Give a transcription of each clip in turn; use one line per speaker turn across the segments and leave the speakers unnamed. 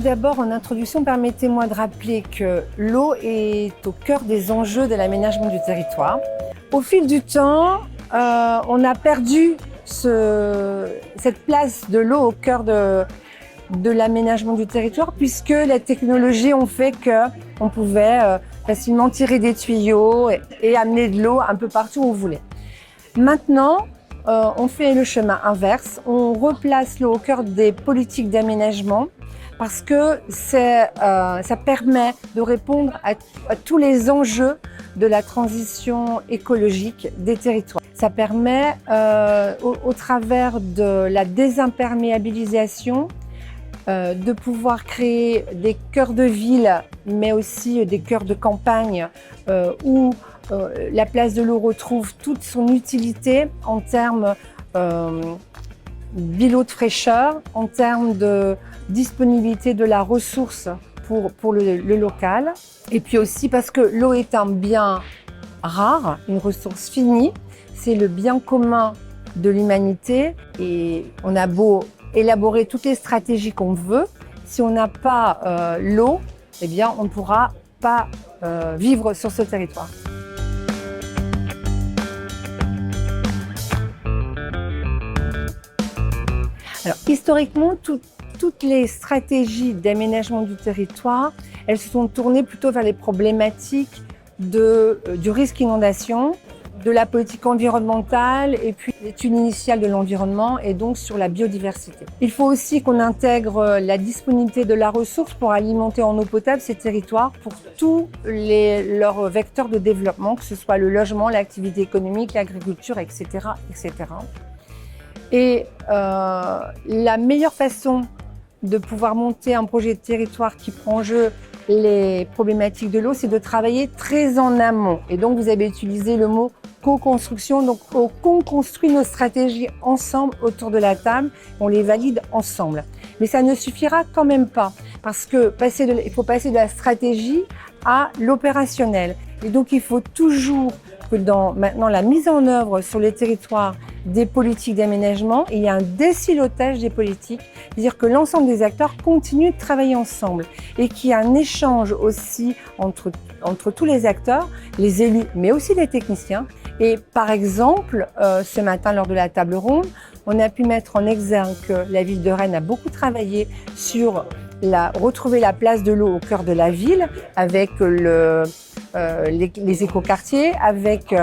d'abord, en introduction, permettez-moi de rappeler que l'eau est au cœur des enjeux de l'aménagement du territoire. Au fil du temps, on a perdu cette place de l'eau au cœur de l'aménagement du territoire, puisque les technologies ont fait qu'on pouvait facilement tirer des tuyaux et amener de l'eau un peu partout où on voulait. Maintenant, on fait le chemin inverse, on replace l'eau au cœur des politiques d'aménagement parce que ça permet de répondre à tous les enjeux de la transition écologique des territoires. Ça permet, au travers de la désimperméabilisation, de pouvoir créer des cœurs de ville, mais aussi des cœurs de campagne où la place de l'eau retrouve toute son utilité en termes d'îlots de fraîcheur, en termes de disponibilité de la ressource pour le local. Et puis aussi parce que l'eau est un bien rare, une ressource finie, c'est le bien commun de l'humanité et on a beau élaborer toutes les stratégies qu'on veut, si on n'a pas l'eau, eh bien on ne pourra pas vivre sur ce territoire. Alors, historiquement, toutes les stratégies d'aménagement du territoire, elles se sont tournées plutôt vers les problématiques du risque inondation, de la politique environnementale et puis l'étude initiale de l'environnement et donc sur la biodiversité. Il faut aussi qu'on intègre la disponibilité de la ressource pour alimenter en eau potable ces territoires pour tous leurs vecteurs de développement, que ce soit le logement, l'activité économique, l'agriculture, etc., etc. Et la meilleure façon de pouvoir monter un projet de territoire qui prend en jeu les problématiques de l'eau, c'est de travailler très en amont. Et donc, vous avez utilisé le mot co-construction. Donc, on construit nos stratégies ensemble autour de la table, on les valide ensemble. Mais ça ne suffira quand même pas, parce que il faut passer de la stratégie à l'opérationnel. Et donc, il faut toujours que dans maintenant la mise en œuvre sur les territoires des politiques d'aménagement, il y a un désilotage des politiques, c'est-à-dire que l'ensemble des acteurs continuent de travailler ensemble et qu'il y a un échange aussi entre tous les acteurs, les élus, mais aussi les techniciens. Et par exemple, ce matin, lors de la table ronde, on a pu mettre en exergue que la ville de Rennes a beaucoup travaillé sur retrouver la place de l'eau au cœur de la ville avec les écoquartiers, avec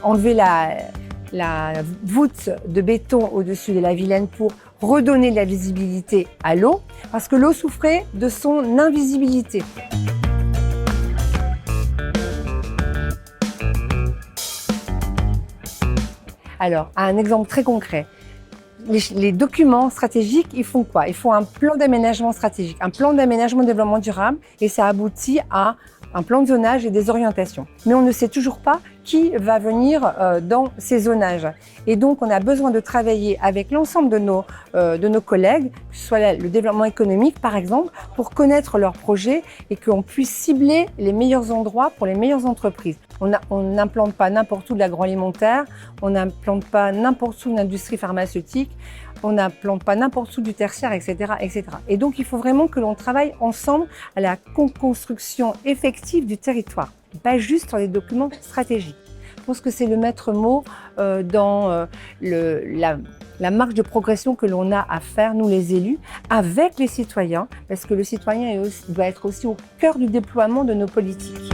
enlever la voûte de béton au-dessus de la Vilaine pour redonner de la visibilité à l'eau, parce que l'eau souffrait de son invisibilité. Alors, un exemple très concret. Les documents stratégiques, ils font quoi? Ils font un plan d'aménagement stratégique, un plan d'aménagement de développement durable, et ça aboutit à un plan de zonage et des orientations. Mais on ne sait toujours pas qui va venir dans ces zonages. Et donc, on a besoin de travailler avec l'ensemble de nos collègues, que ce soit le développement économique, par exemple, pour connaître leurs projets et qu'on puisse cibler les meilleurs endroits pour les meilleures entreprises. On n'implante pas n'importe où de l'agroalimentaire, on n'implante pas n'importe où l'industrie pharmaceutique, on n'implante pas n'importe où du tertiaire, etc., etc. Et donc, il faut vraiment que l'on travaille ensemble à la construction effective du territoire, pas juste sur les documents stratégiques. Je pense que c'est le maître mot dans la marge de progression que l'on a à faire, nous les élus, avec les citoyens, parce que le citoyen doit être aussi au cœur du déploiement de nos politiques.